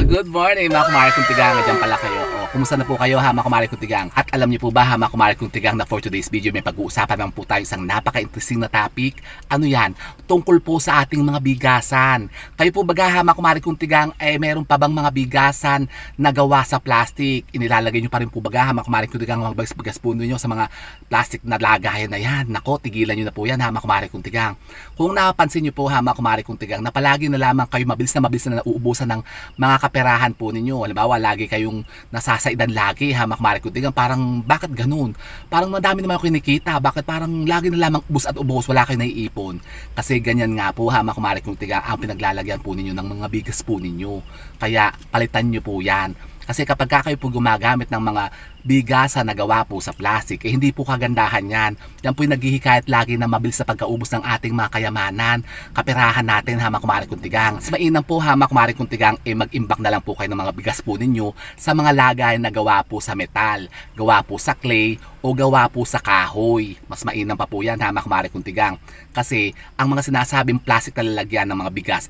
Good morning mga kumare kong tigang. Diyan pala kayo. Kumusta na po kayo ha mga kumare kong tigang? At alam niyo po ba ha mga kumare kong tigang na for today's video may pag-uusapan naman po tayo isang napaka-interesting na topic. Ano yan? Tungkol po sa ating mga bigasan. Kayo po ba ha mga kumare kong tigang meron pa bang mga bigasan na gawa sa plastic? Inilalagay niyo pa rin po ba ha mga kumare kong tigang mga bigas po niyo sa mga plastic na lagayan na yan? Nako, tigilan niyo na po yan ha mga kumare kong tigang. Kung napapansin niyo po ha mga kumare kong tigang na palagi na lamang kayo mabilis na nauubusan ng mga kaperahan po ninyo. Halimbawa, lagi kayong nasasaidan lagi ha, makmari ko tigang parang bakit ganun? Parang madami naman ako kinikita. Bakit parang lagi na lamang ubos at ubos, wala kayong naiipon? Kasi ganyan nga po ha, makmari ko tigang ang pinaglalagyan po ninyo ng mga bigas po ninyo. Kaya palitan nyo po yan. Kasi kapag kayo po gumagamit ng mga bigasan na gawa po sa plastic, hindi po kagandahan yan. Yan po yung naghihikayat lagi na mabilis sa pagkaubos ng ating mga kayamanan, kaperahan natin ha mga kumare kong tigang. Mas mainam po ha mga kumare kong tigang, mag-imbak na lang po kayo ng mga bigas po ninyo sa mga lagay na gawa po sa metal, gawa po sa clay, o gawa po sa kahoy. Mas mainam pa po yan ha mga kumare kong tigang. Kasi ang mga sinasabing plastic na lalagyan ng mga bigas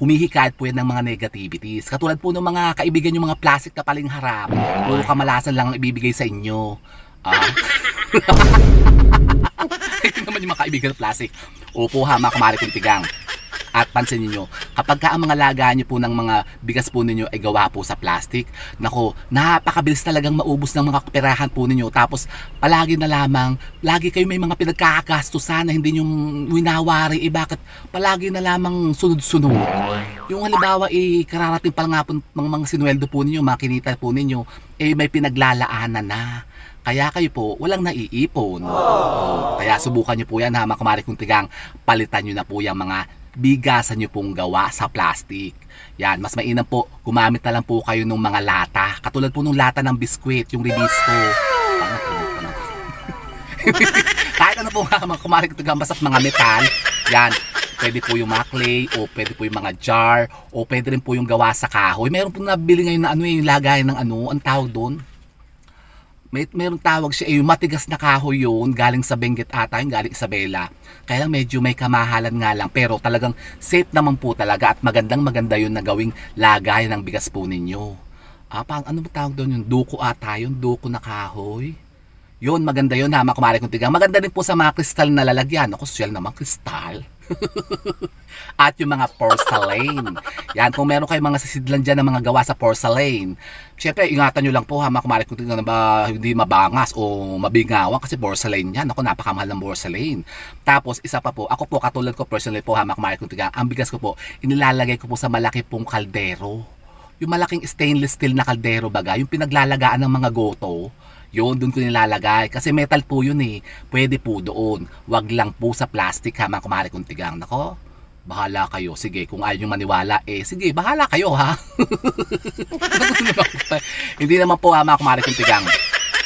humihikayat po yan ng mga negativities. Katulad po ng mga kaibigan yung mga plastic na paling harap. Puro kamalasan lang ang ibibigay sa inyo. Ito naman yung mga kaibigan ng plastic. Opo ha, mga kumare kong tigang. At pansin niyo, kapag ang mga laga niyo po ng mga bigas po ninyo ay gawa po sa plastic, nako, napakabilis talagang maubos ng mga kaperahan po ninyo. Tapos palagi na lamang, lagi kayo may mga pinagkakagastusan na hindi niyo winawari. Bakit palagi na lamang sunod-sunod? Yung halimbawa kararating pa nga po mga sinuweldo po ninyo, mga kinita po ninyo, may pinaglalaanan na. Kaya kayo po walang naiipon. Kaya subukan niyo po yan ha mga kumare kong tigang, palitan niyo na po yung mga bigasan nyo pong gawa sa plastic. Yan, mas mainam po, gumamit na lang po kayo ng mga lata. Katulad po ng lata ng biskwit, yung Ribisco. Kahit ano po mga kumare kong tigang, basta mga metal. Yan, pwede po yung mga clay, o pwede po yung mga jar, o pwede rin po yung gawa sa kahoy. Meron po nabili ngayon na yung lagayan ng ang tawag doon? Meron tawag siya, yung matigas na kahoy yun, galing sa Benguet ata, yung galing Isabela. Kaya lang medyo may kamahalan nga lang, pero talagang safe naman po talaga at maganda yun na gawing lagay ng bigas po ninyo. Ano ba tawag doon yung duko ata, yung duko na kahoy? Yun, maganda yun ha, mga kumare kong tigang. Maganda din po sa mga kristal na lalagyan. Ako, social naman, kristal. At yung mga porcelain. Yan, kung meron kayong mga sisidlan dyan ng mga gawa sa porcelain, syempre, ingatan nyo lang po ha, mga kumare kong tigang, na ba hindi mabangas o mabingawan kasi porcelain yan. Ako, napakamahal ng porcelain. Tapos, isa pa po, ako po, katulad ko personally po ha, mga kumare kong tigang, ang bigas ko po, inilalagay ko po sa malaki pong kaldero. Yung malaking stainless steel na kaldero baga, yung pinaglalagaan ng mga goto, yun, doon ko nilalagay. Kasi metal po yun Pwede po doon. Wag lang po sa plastic ha, mga kumare kong tigang. Nako, bahala kayo. Sige, kung ayaw nyo maniwala, sige, bahala kayo ha. Hindi naman po ha, mga kumare kong tigang.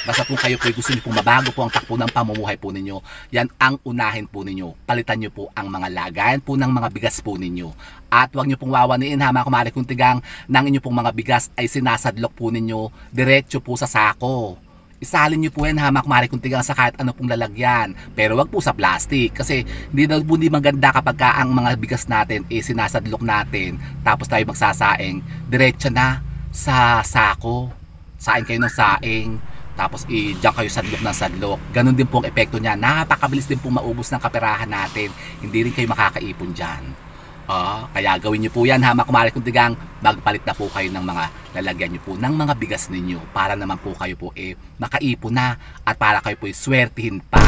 Basta po kayo po gusto niyo pong mabago po ang takbo ng pamumuhay po ninyo, yan ang unahin po ninyo. Palitan nyo po ang mga lagayan po ng mga bigas po ninyo. At huwag nyo pong wawaniin ha, mga kumare kong tigang, nang inyo pong mga bigas ay sinasadlok po ninyo diretso po sa sako. Isalin nyo po yan ha, mga kumare kong tigang, sa kahit ano pong lalagyan. Pero wag po sa plastic. Kasi hindi maganda kapag ang mga bigas natin sinasadlok natin. Tapos tayo magsasaing. Diretso na sa sako. Saing kayo ng saing. Tapos diyan kayo sadlok ng sadlok. Ganon din po ang epekto niya. Napakabilis din po maubos ng kaperahan natin. Hindi rin kayo makakaipon dyan. Kaya gawin nyo po yan ha, mga kumare kong tigang. Magpalit na po kayo ng mga lalagyan nyo po ng mga bigas ninyo para naman po kayo po makaipon na at para kayo po swertihin pa.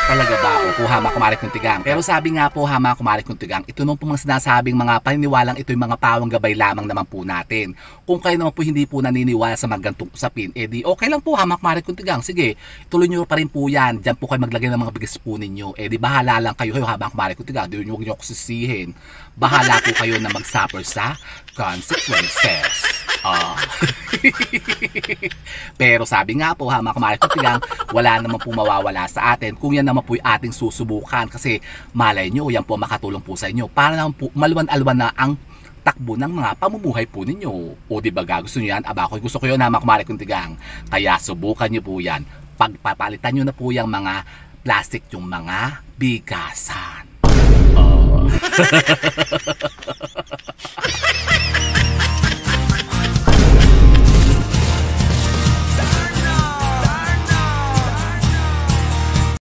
Talaga ba? Opo ha, mga kumare kong tigang. Pero sabi nga po ha, mga kumare kong tigang, ito naman po mga sinasabing mga paniniwalang ito yung mga pawang gabay lamang naman po natin. Kung kayo naman po hindi po naniniwala sa mga gantong usapin, di okay lang po ha, mga kumare kong tigang. Sige, tuloy nyo pa rin po yan. Diyan po kayo maglagay ng mga bigas po ninyo. Di bahala lang kayo ha, mga kumare kong tigang. Di huwag nyo ako sisihin. Bahala po kayo na mag-suffer sa consequences. Pero sabi nga po ha, mga kumare kong tigang, wala naman po mawawala sa atin kung yan naman po yung ating susubukan. Kasi malay nyo, yan po makatulong po sa inyo para naman po maluwan-alwan na ang takbo ng mga pamumuhay po ninyo. O diba gusto nyo yan? Gusto ko yun ha, mga kumare kong tigang. Kaya subukan nyo po yan. Pagpapalitan nyo na po yung mga plastic, yung mga bigasan.